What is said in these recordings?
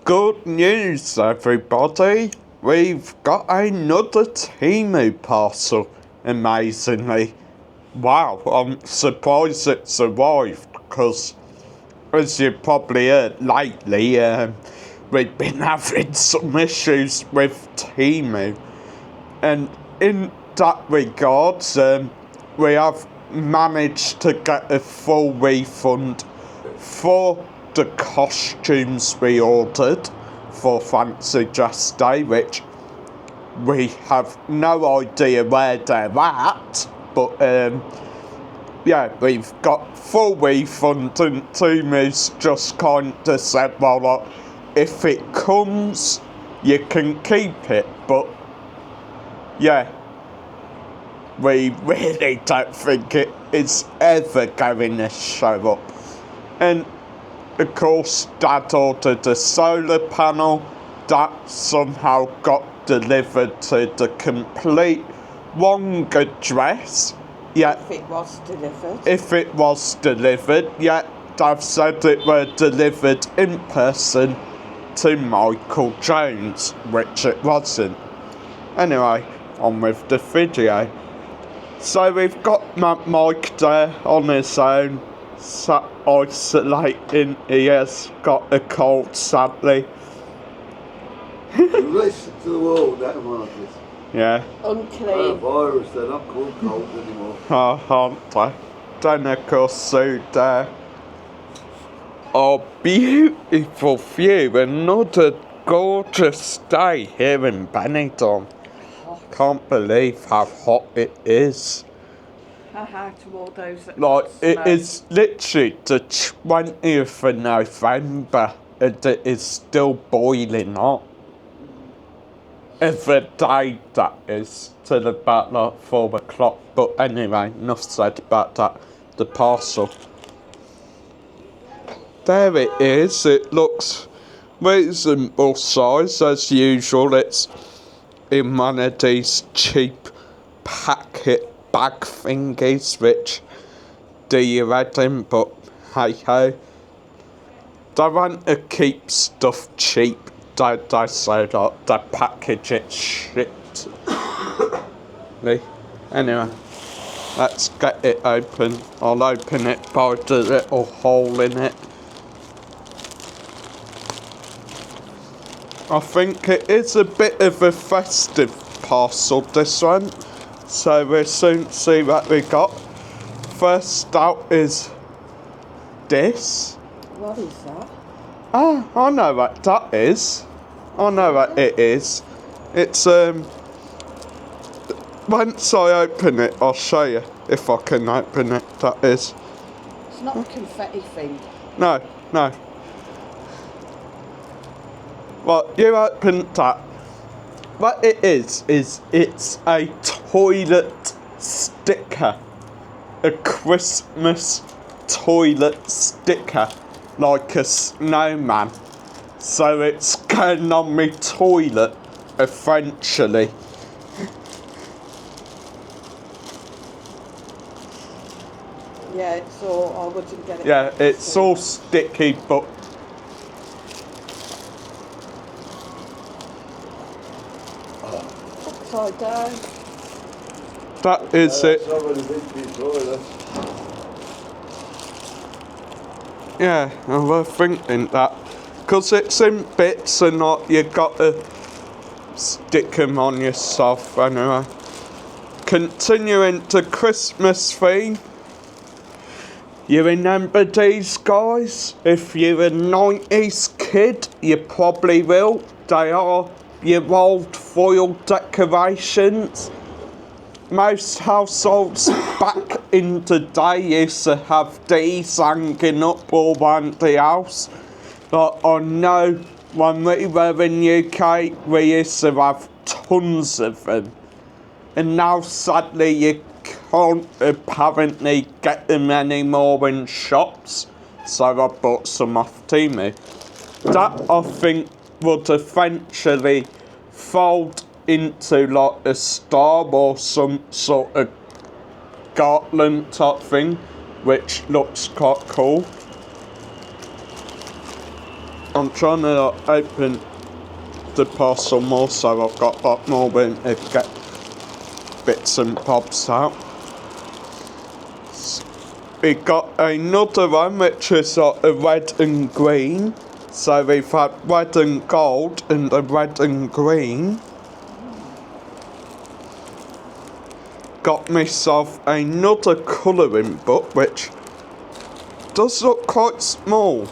Good news, everybody. We've got another Temu parcel, amazingly. Wow, I'm surprised it's arrived, because, as you probably heard lately, we've been having some issues with Temu. And in that regard, we have managed to get a full refund for the costumes we ordered for Fancy Dress Day, which we have no idea where they're at, but yeah, we've got full refund, and Temu's just kind of said, well, look, if it comes, you can keep it, but yeah, we really don't think it is ever going to show up. And of course, Dad ordered a solar panel that somehow got delivered to the complete wrong address. Yeah, if it was delivered. If it was delivered, yeah, Dad said it were delivered in person to Michael Jones, which it wasn't. Anyway, on with the video. So we've got Mike there on his own, sat isolating. He has got a cold, sadly. Listen to the world, that Marcus. Yeah. Unclean. Virus, they're not called cold anymore. Oh, aren't they? Then of course, so there. Oh, beautiful view. Another gorgeous day here in Benidorm. Can't believe how hot it is. To all those that Like, it smoke. is literally the 20th of November and it is still boiling hot. Every day that is, till about like 4 o'clock. But anyway, enough said about that. The parcel. There it is. It looks reasonable size as usual. It's in one of these cheap packet bag thingies, which do you reckon? But hey ho, they want to keep stuff cheap. They say that they package it shit. Anyway, let's get it open. I'll open it by the little hole in it. I think it is a bit of a festive parcel, this one. So we'll soon see what we got. First out is this. What is that? Ah, I know what that is. I know what it is. It's, once I open it, I'll show you if I can open it, that is. It's not a confetti thing. No. Right, you open that. What it is it's a toilet sticker. A Christmas toilet sticker. Like a snowman. So it's going on my toilet, eventually. Yeah, it's all, I wouldn't get it. Yeah, it's all sticky, but upside down. that is it. Yeah, I was thinking that. Because it's in bits and not, you got to stick them on yourself anyway. Continuing to Christmas theme. You remember these guys? If you're a 90s kid, you probably will. They are your old foil decorations. Most households back in the day used to have these hanging up all around the house. But I know when we were in UK, we used to have tons of them. And now, sadly, you can't apparently get them anymore in shops. So I bought some off Temu. That, I think, would eventually fold into like a star or some sort of garland type thing, which looks quite cool. I'm trying to open the parcel more so I've got a lot more room to get bits and bobs out. We got another one which is a red and green. So we've had red and gold and a red and green. Got myself another colouring book which does look quite small.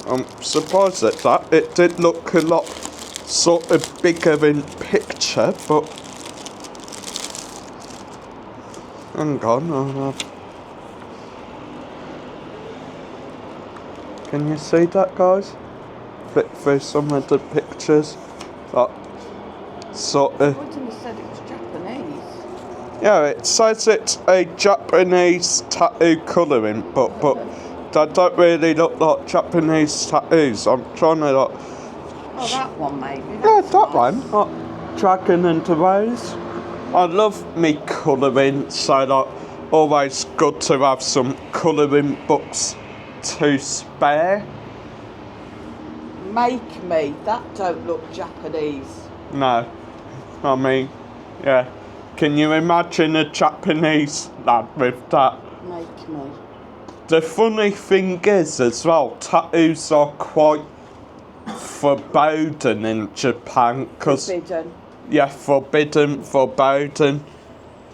I'm surprised at that. It did look a lot sort of bigger in picture, but hang on, can you see that, guys? Flick through some of the pictures. That sort of. I thought you said it was Japanese. Yeah, it says it's a Japanese tattoo colouring book, but they don't really look like Japanese tattoos. I'm trying to like. Oh, that one maybe. Yeah, That's that nice. one. Like Dragon and the Rose. I love me colouring, so like always good to have some colouring books to spare. Make me. That don't look Japanese. No, I mean, yeah. Can you imagine a Japanese lad with that? Make me. The funny thing is as well, tattoos are quite forbidden in Japan because Forbidden. yeah, forbidden,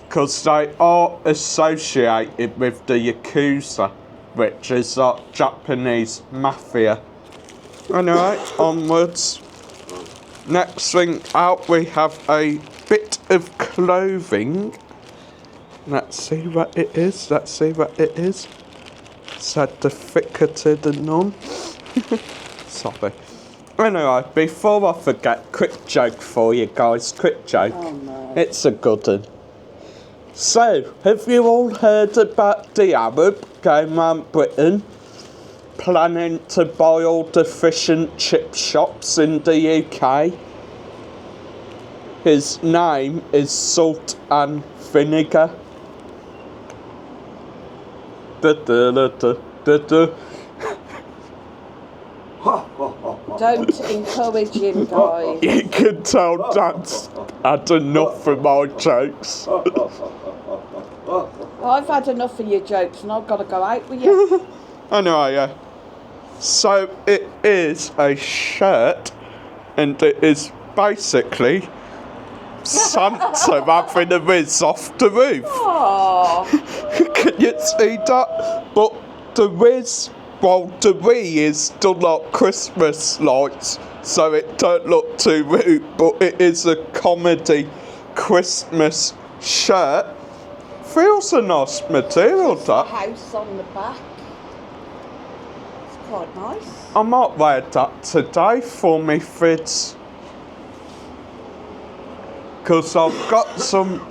because they are associated with the Yakuza, which is like Japanese mafia. Anyway, onwards. Next thing out, we have a bit of clothing. Let's see what it is. Certificate and none. Sorry. Anyway, before I forget, quick joke for you guys. Quick joke. Oh no. It's a good one. So, have you all heard about the Arab going around Britain planning to buy all the fish and chip shops in the UK? His name is Salt and Vinegar. Don't encourage him, guys. You can tell Dad's had enough of my jokes. I've had enough of your jokes and I've got to go out with you. Anyway, yeah. So it is a shirt, and it is basically Santa having a whiz off the roof. Oh, Can you see that? But the whiz, well, the wee is done like Christmas lights, so it don't look too rude, but it is a comedy Christmas shirt. Feels a nice material, the that. house on the back. It's quite nice. I might wear that today for me fits. Because I've got some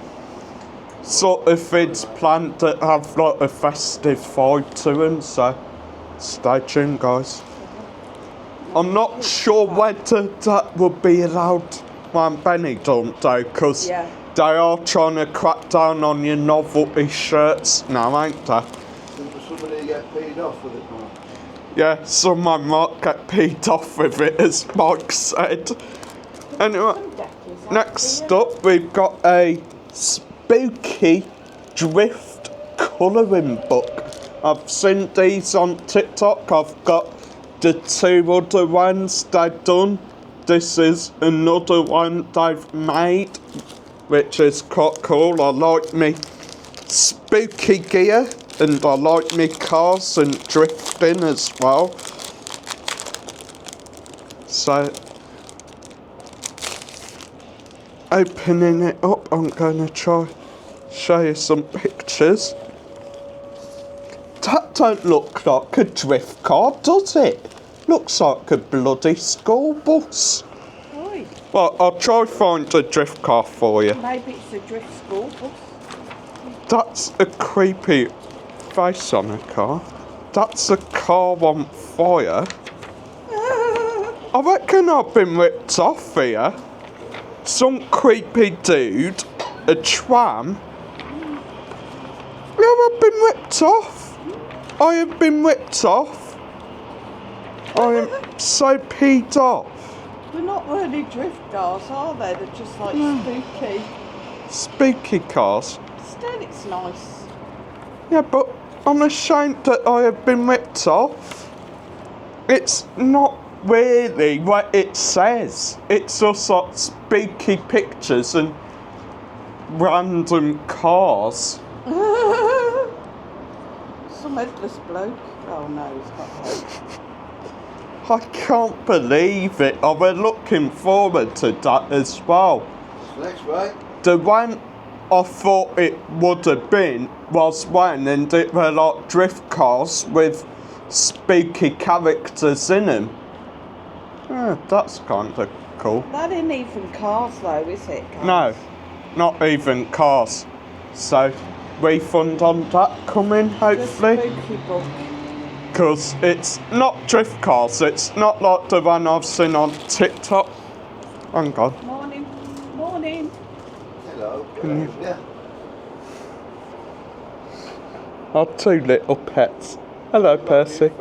sort of fids planned that have like a festive vibe to them, so stay tuned, guys. I'm not sure whether that will be allowed when Benny don't though, because Yeah. they are trying to crack down on your novelty shirts now, ain't they? Somebody get paid off with it now. Yeah, someone might get peed off with it, as Mike said. Anyway, next up we've got a spooky drift colouring book. I've seen these on TikTok. I've got the two other ones they've done. This is another one they've made, which is quite cool. I like me spooky gear, and I like me cars and drifting as well. So, opening it up, I'm going to try show you some pictures. That don't look like a drift car, does it? Looks like a bloody school bus. Oi, Well, I'll try find a drift car for you. maybe it's a drift school bus. That's a creepy face on a car. That's a car on fire. I reckon I've been ripped off here. Some creepy dude, a tram. Yeah, I've been ripped off. I have been ripped off. I'm so peed off. They're not really drift cars, are they? They're just like spooky. Spooky cars. Still, it's nice. Yeah, but I'm ashamed that I have been ripped off. It's not really what it says. It's just like spooky pictures and random cars. Some headless bloke. Oh no, he's not bloke. I can't believe it. I was looking forward to that as well. Next, right? The one I thought it would have been was one, and it were like drift cars with spooky characters in them. Yeah, that's kind of cool. That ain't even cars though, is it? Guys? No, not even cars. So, refund on that coming, hopefully. Just spooky book. Because it's not drift cars, it's not like the one I've seen on TikTok. Hang on. Morning. Morning. Hello. Yeah. Our two little pets. Hello, Percy.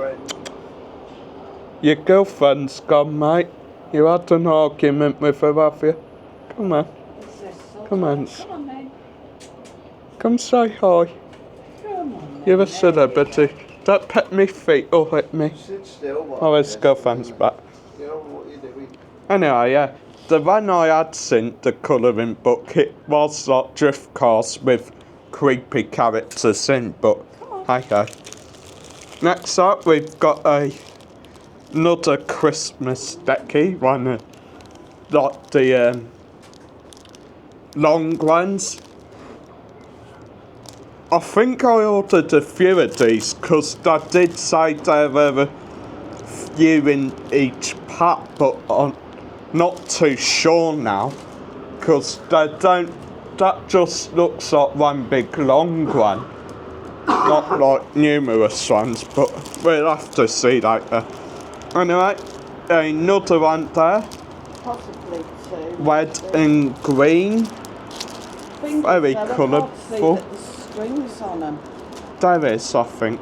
Your girlfriend's gone, mate. You had an argument with her, have you? Come on. Come on. Come on then. Come say hi. Come on then. You're a celebrity. Don't pet me feet or hit me. Sit still. Oh, his girlfriend's back. You know what you're doing? Anyway, yeah. The one I had seen, the colouring book, it was like drift cars with creepy characters in, but hey ho. Next up, we've got another Christmas decky, one of like the long ones. I think I ordered a few of these because I did say there were a few in each pack, but I'm not too sure now because they don't. That just looks like one big long one, not like numerous ones, but we'll have to see later. Anyway, another one there, Possibly two. red and green, very I can't see colourful. that there's strings on them. There is, I think.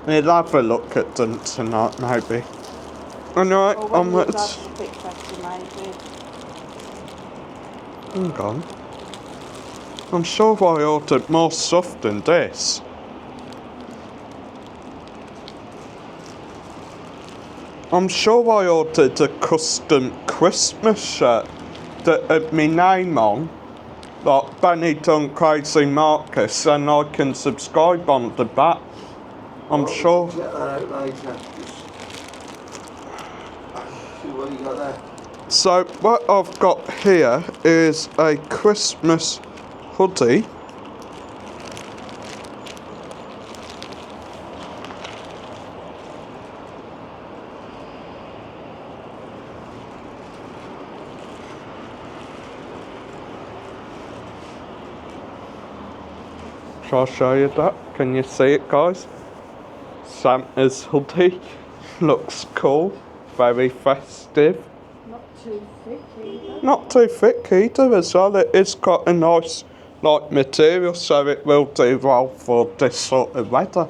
We'll have a look at them tonight, maybe. Anyway, Or when onwards. that's a bit better, maybe. Hang on. I'm sure I ordered more stuff than this. I'm sure I ordered a custom Christmas shirt that had my name on, like Benny Done Crazy Marcus, and I can subscribe on the back. I'm sure. Get that out later. See what you got there. So what I've got here is a Christmas hoodie. Shall I show you that? Can you see it, guys? Santa's hoodie. Looks cool. Very festive. Not too thick either. Not too thick either as well. It's got a nice light material, so it will do well for this sort of weather.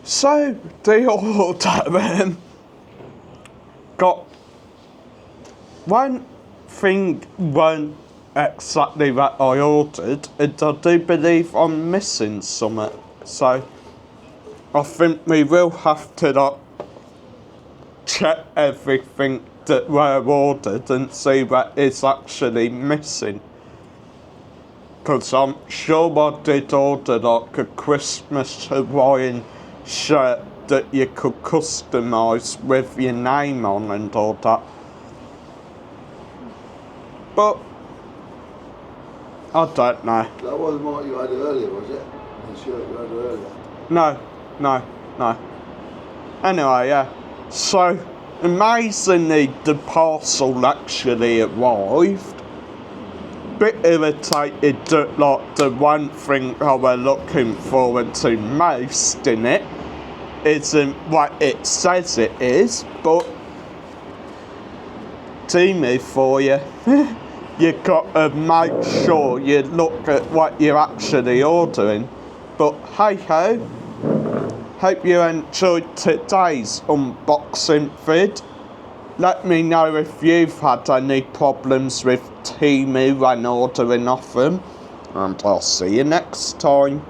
So the order got one thing weren't exactly that I ordered, and I do believe I'm missing something. So I think we will have to like check everything that were ordered and see what is actually missing. Because I'm sure I did order like a Christmas Hawaiian shirt that you could customise with your name on and all that. But I don't know. That wasn't what you had earlier, was it? The shirt you had earlier. No. Anyway, yeah. So, amazingly, the parcel actually arrived. Bit irritated that, like, the one thing I was looking forward to most in it isn't what it says it is, but Temu for you. You got to make sure you look at what you're actually ordering. But hey ho, hope you enjoyed today's unboxing vid. Let me know if you've had any problems with Temu when ordering off them, and I'll see you next time.